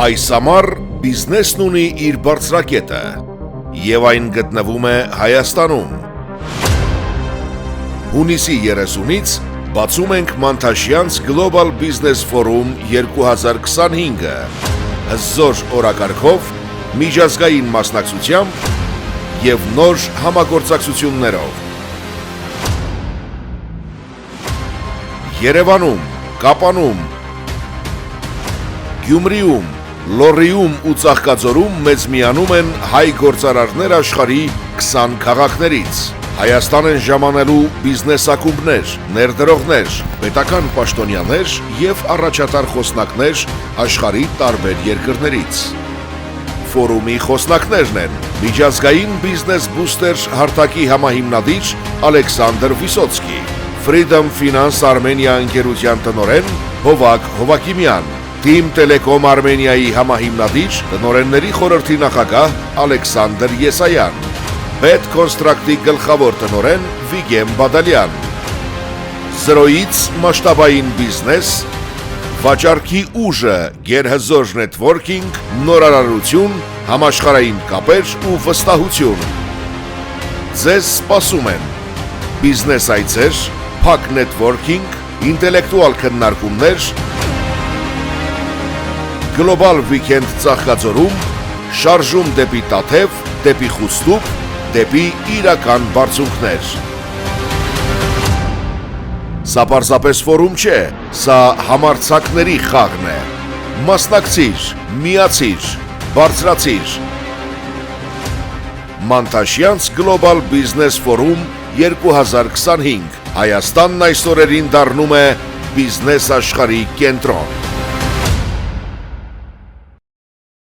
Այս ամառ բիզնեսն ունի իր բարձրակետը, եւ այն գտնվում է Հայաստանում։ Հունիսի 30-ից բացում ենք Մանթաշյանց Global Business Forum 2025-ը, հզոր օրակարգով, միջազգային մասնակցությամբ եւ նոր համագործակցություններով։ Երևանում, Կապանում, Գյումրիում, Լոռիում ու Ծաղկաձորում մեզ միանում են հայ գործարարներ աշխարհի 20 քաղաքներից։ Հայաստան են ժամանելու բիզնես ակումբներ, ներդրողներ, պետական պաշտոնյաներ եւ առաջատար խոսնակներ աշխարհի տարբեր երկրներից։ Ֆորումի խոսնակներն են միջազգային բիզնես բուստեր հարթակի համահիմնադիր Ալեքսանդր Վիսոցկի, Freedom Finance Armenia ընկերության տնօրեն Հովակ Հովակիմյան, Team Telecom Armenia-ի համահիմնադիր տնօրենների խորհրդի նախագահ Ալեքսանդր Եսայան, Bet Construct-ի գլխավոր տնօրեն Վիգեն Բադալյան։ Զրոյից մասշտաբային բիզնես, վաճառքի ուժը, գերհզոր նետվորքինգ, նորարարություն, համաշխարհային կապեր ու վստահություն։ Ձեզ սպասում են բիզնես այցեր, փակ նետվորքինգ, ինտելեկտուալ քննարկումներ, Global Weekend Ծաղկաձորում, շարժում դեպի Տաթև, դեպի Խուստուկ, դեպի իրական բարձունքներ։ Սա պարզապես ֆորում չէ, սա համարձակների խաղն է։ Մասնակցիր, միացիր, բարձրացիր։ Մանթաշյանց Global Business Forum 2025, Հայաստանն այս օրերին դառնում է բիզնես աշխարհի կենտրոն։